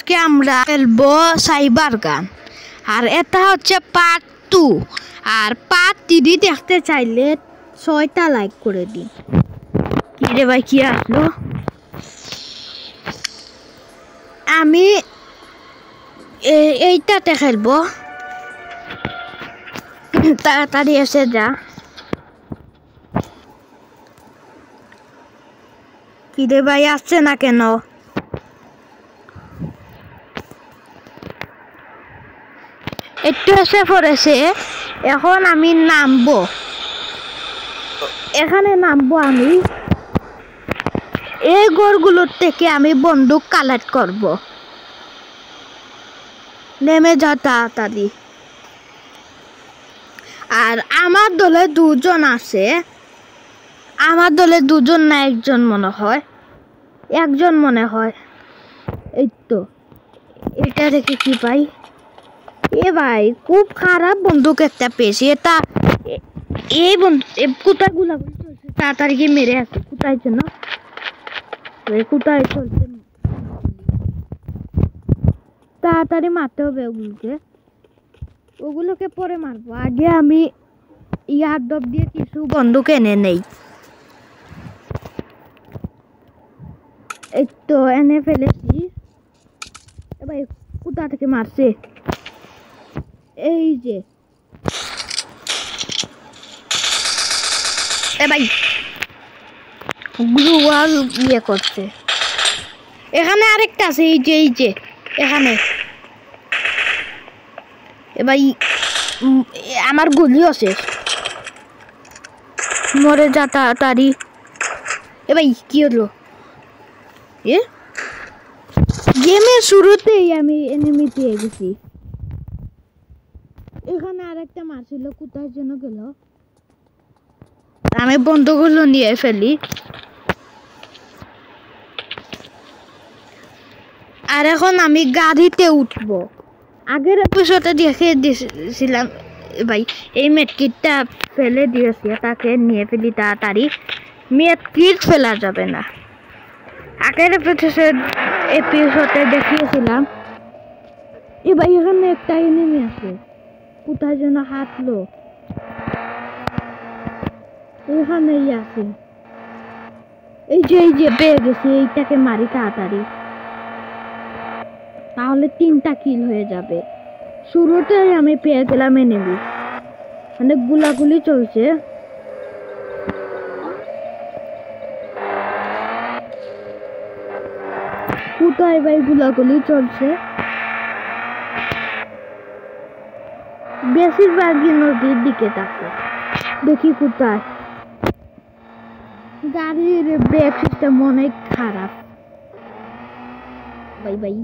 আজকে আমরা খেলবো সাইবার গান। আর এটা হচ্ছে পার্ট 2। আর পার্ট 3 দেখতে চাইলে 6টা লাইক করে দিন। কি রে ভাই, কি আসলো? আমি এইটাতে খেলবো। তাড়াতাড়ি এসে যা। কি রে ভাই, আসছে না কেন? একটু এসে পড়েছে। এখন আমি নামবো, এখানে নামবো। আমি এই ঘরগুলোর থেকে আমি বন্দুক কালেক্ট করব। নেমে যা তাড়াতাড়ি। আর আমার দলে দুজন আছে। আমার দলে দুজন না একজন মনে হয়, একজন মনে হয়। এই তো, এটা দেখে কি পাই? এ ভাই, খুব খারাপ বন্দুক একটা পেয়েছি। এটা এই বন্দুক কোথায় গুলাগুলি চলছে? তাড়াতাড়ি গিয়ে মেরে আছে। কোথায় যেন, কোথায় চলছে? তাড়াতাড়ি মারতে হবে ওগুলোকে পরে মারবো। আগে আমি ইয়ার ডব দিয়ে কিছু বন্দুক এনে নেই। এই তো এনে ফেলেছি। ভাই কোথা থেকে মারছে? এই যে ভাই ব্লু ওয়াল ইয়ে করছে। এখানে আরেকটা আছে। এই যে এখানে। ভাই আমার গুলিও শেষ। মরে যা তাড়াতাড়ি। ভাই কি হলো? গেমের শুরুতেই আমি এনিমি পেয়ে গেছি। এখানে আরেকটা মারছিল, কোথায় যেন গেল? আমি বন্ধুগুলো নিয়ে ফেলি। আর এখন আমি গাড়িতে উঠবো। আগের এপিসোডে দেখে দিয়েছিলাম ভাই, এই মেটকিটটা ফেলে দিয়েছি, তাকে নিয়ে ফেলি তাড়াতাড়ি। মেটকিট ফেলা যাবে না। আগের এপিসোডে দেখিয়েছিলাম। ভাই এখানে একটা এনিমি আছে, কোথায় যেন হাঁটলো। এখানেই আছে। এই যে পেয়ে গেছি। এইটাকে মারি তাড়াতাড়ি, তাহলে 3টা কিল হয়ে যাবে। শুরুতেই আমি পেয়ে গেলাম এনিমি। মানে গুলাগুলি চলছে। কোথায় ভাই গুলাগুলি চলছে? বেশিরভাগই নদীর দিকে থাকে। দেখি কোথায়। গাড়ির ব্রেক সিস্টেম অনেক খারাপ। ভাই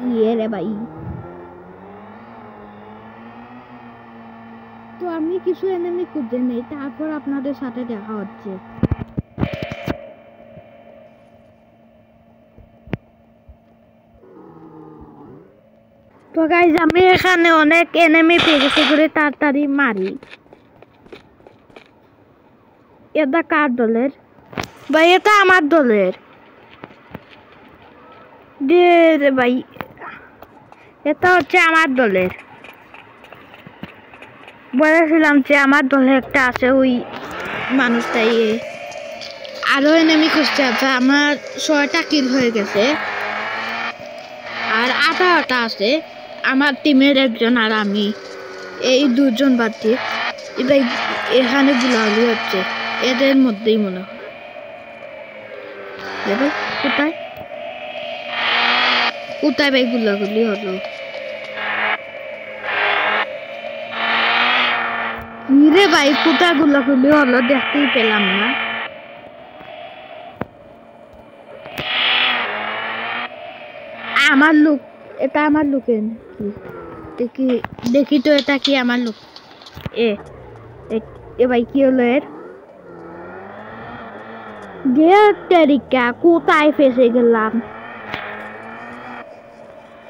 ইয়ে রে ভাই। তো আমি কিছু এনিমি খুঁজে নেই, তারপর আপনাদের সাথে দেখা হচ্ছে। তো গাইজ, আমি এখানে অনেক এনিমি পেয়ে গেছি, করে তাড়াতাড়ি মারি। এটা কার দলের? ভাই এটা আমার দলের। ভাই এটা হচ্ছে আমার দলের। বলেছিলাম যে আমার দলে একটা আছে, ওই মানুষটাই। আরো এনিমি খুঁজতে আছে। আমার 6টা কিল হয়ে গেছে। আর 18টা আছে আমার টিমের একজন আর আমি, এই দুজন বাদ দিয়ে। এবার এখানে গুলাগুলি হচ্ছে, এদের মধ্যেই মনে হয়। কোথায় কোথায় ভাই গুলাগুলি হলো? রে ভাই, কোথায় গুলাগুলি হলো দেখতেই পেলাম না। আমার লোক, এটা আমার লোকের। দেখি তো, এটা কি আমার লোক? এ ভাই কি হলো এর? টেরিকা, কোথায় ফেসে গেলাম?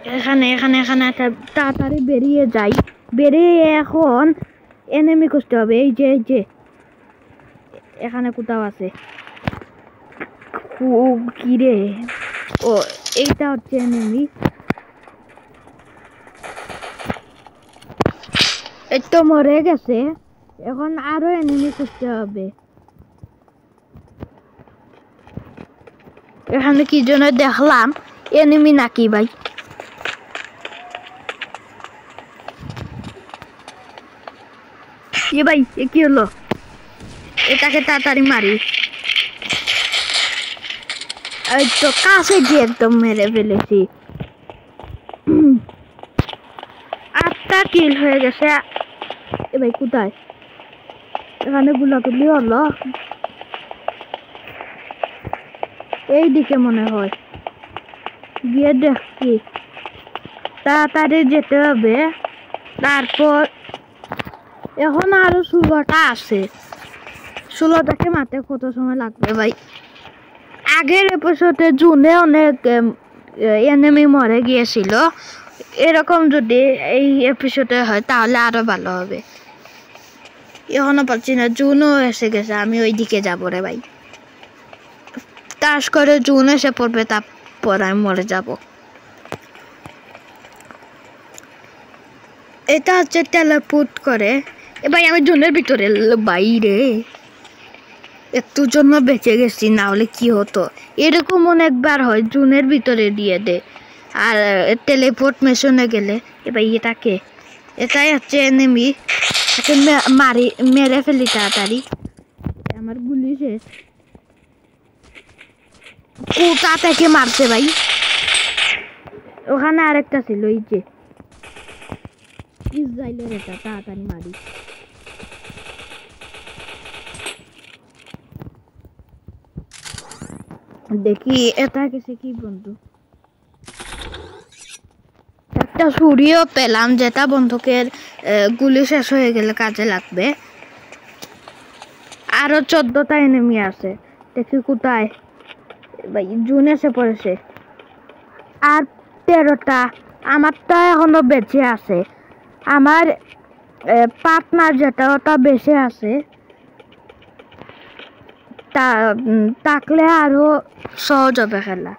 এখানে তাড়াতাড়ি বেরিয়ে যাই। বেরিয়ে এখন এনিমি খুঁজতে হবে। এই যে এখানে কোথাও আছে। কি রে? ও এইটা হচ্ছে এনিমি। এই তো মরে গেছে, এখন আরো এনিমি খুঁজতে হবে। এখানে কি জন্য দেখলাম এনিমি নাকি ভাই? ভাই এ কি হলো? এটাকে তাড়াতাড়ি মারি। এই তো কাছে গিয়ে একদম মেরে ফেলেছি। 8টা কিল হয়ে গেছে। এ ভাই কোথায়? এখানে গুলাগুলি হলো, এইদিকে মনে হয়। গিয়ে দেখছি, তাড়াতাড়ি যেতে হবে। তারপর এখন আরো 16টা আছে। 16টাকে মারতে কত সময় লাগবে ভাই? আগের এপিসোডে জুনে অনেক এনিমি মরে গিয়েছিল। এরকম যদি এই এপিসোডে হয় তাহলে আরো ভালো হবে। এখনো পাচ্ছি না, জুনও এসে গেছে। আমি ওই দিকে যাবো রে ভাই। তাস করে জুন এসে পড়বে, তারপর আমি মরে যাব। এটা হচ্ছে টেলিপোর্ট করে। এ ভাই আমি জুনের ভিতরে বাইরে একটু জন্য বেঁচে গেছি, না হলে কি হতো। এরকম অনেকবার হয়, জুনের ভিতরে দিয়ে দে। আর টেলিপোর্ট মেশনে গেলে এবার এটাকে, এটাই হচ্ছে এনিমি। তাকে মেরে ফেলি তাড়াতাড়ি। আমার গুলি শেষ। কোথা থেকে মারছে ভাই? ওখানে আরেকটা ছিল, এই যে ইসরায়েলের। এটা তাড়াতাড়ি মারি। দেখি এটা গেছে কি বন্ধু। একটা ছুরিও পেলাম, যেটা বন্ধুকের গুলি শেষ হয়ে গেলে কাজে লাগবে। আরো 14টা এনিমি আছে। দেখি কোথায় ভাই? জুন এসে পড়েছে। আর 13টা। আমারটা এখনো বেঁচে আছে। আমার পার্টনার যেটা, ওটা বেঁচে আছে। থাকলে আরো সহজ হবে খেলা।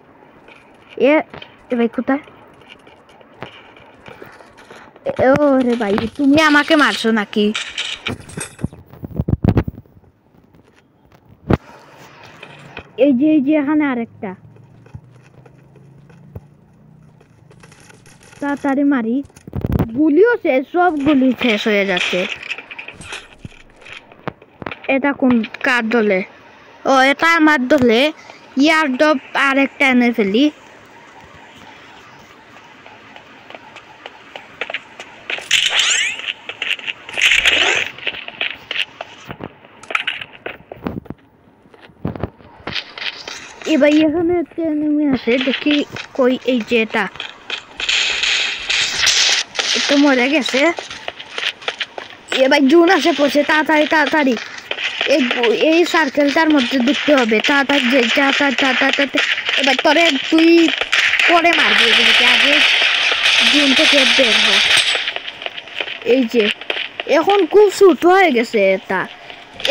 এ ভাই কোথায়? ও রে ভাই, তুমি আমাকে মারছো নাকি? এই যে এখানে আরেকটা। তাড়াতাড়ি মারি। গুলিও শেষ, সব গুলি শেষ হয়ে যাচ্ছে। এটা কোন কার দলে? ও এটা আমার দলে। ইয়ার ডব আরেকটা এনে ফেলি। এবার এখানে একটা এনিমি আছে, দেখি কই। এই যে এটা একটু মরে গেছে। এবার জুন আসে পড়ছে। তাড়াতাড়ি তাড়াতাড়ি এই সার্কেলটার মধ্যে ঢুকতে হবে। তাড়াতাড়ি তাড়াতাড়ি। এবার তোরে তুই পরে মারবি, এগুলিকে আগে জুন থেকে বের হ। এই যে এখন খুব ছোট হয়ে গেছে এটা।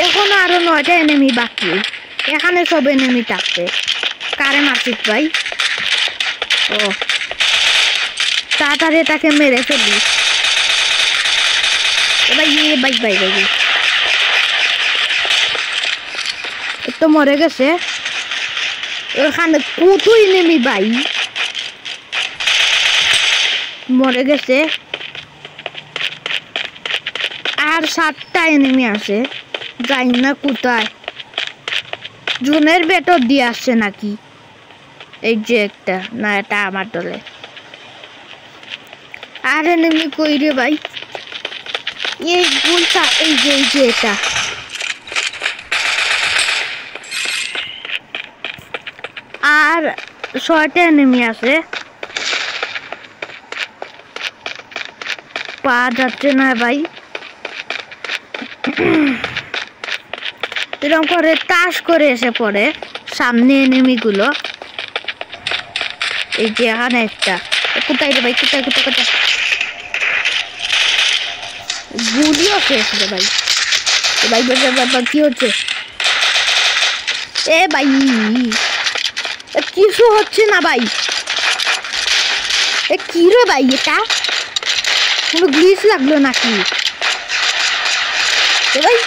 এখন আরো 9টা এনিমি বাকি। এখানে সব এনিমি থাকছে। কারে মারছিস ভাই? ও তাড়াতাড়ি এটাকে মেরে ফেলি। এবার ভাই ভাই ভাই তো মরে গেছে। ওখানে কত এনিমি ভাই, মরে গেছে। আর 7টা এনিমি আছে, জানি না কোথায়। জুনের ভেতর দিয়ে আসছে নাকি? এই যে একটা, না এটা আমার দলে। আর এনিমি কই রে ভাই? এই গুলটা, এই যে এটা। আর 6টা এনিমি আছে। পাওয়া যাচ্ছে না ভাই। এরকম করে তাস করে এসে পড়ে সামনে এনিমি গুলো। এই যে এখানে একটা। কোথায় রে ভাই? কোথায় কোথায় কোথায়? গুলিও শেষ রে ভাই। ভাই ভাই কি হচ্ছে? এ ভাই কিছু হচ্ছে না ভাই। এ কি রে ভাই এটা কোনো গ্লিচ লাগলো নাকি ভাই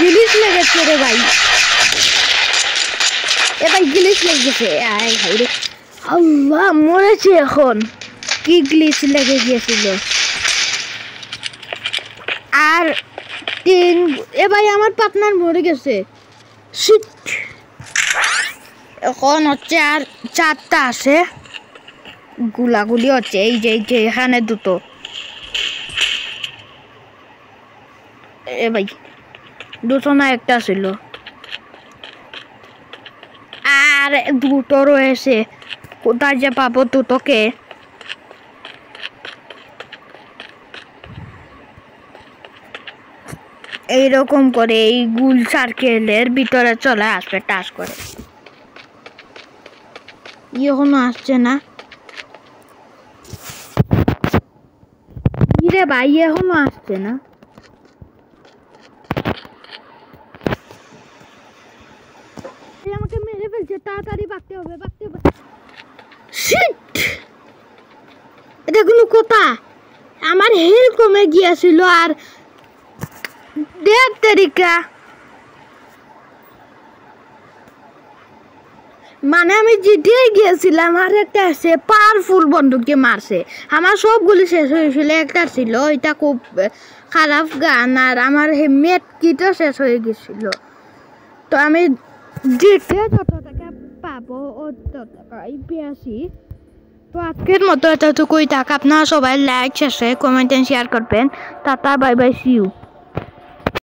গ্লিচ লেগেছে রে ভাই এ ভাই গ্লিচ লেগেছে আল্লাহ মরেছে এখন কি গ্লিচ লেগে গিয়েছিল আর এ ভাই আমার পার্টনার মরে গেছে শিট এখন হচ্ছে আর 4টা আছে গুলাগুলি হচ্ছে এই যে এখানে দুটো এ ভাই দুটো না একটা ছিল আর দুটো রয়েছে কোথায় যে পাবো দুটোকে এইরকম করে এই গোল সার্কেলের ভিতরে চলে আসবে টাচ করে এখনো আসছে না রে ভাই এখনো আসছে না আমাকে মেরে ফেলছে তাড়াতাড়ি বাঁকতে হবে শিট এটা কোনো কথা আমার হেল কমে গিয়েছিল আর দেড় তারিখা মানে আমি জিতে গিয়েছিলাম আর একটা আছে পাওয়ারফুল বন্দুকে মারছে আমার সবগুলি শেষ হয়েছিল একটা ছিল এটা খুব খারাপ গান আর আমার মেট কিটও শেষ হয়ে গেছিল তো আমি জিতে যত টাকা পাবো অত টাকাই পেয়েছি তো আজকের মতো এতটুকুই থাক আপনারা সবাই লাইক শেষে কমেন্ট শেয়ার করবেন tata bye bye see you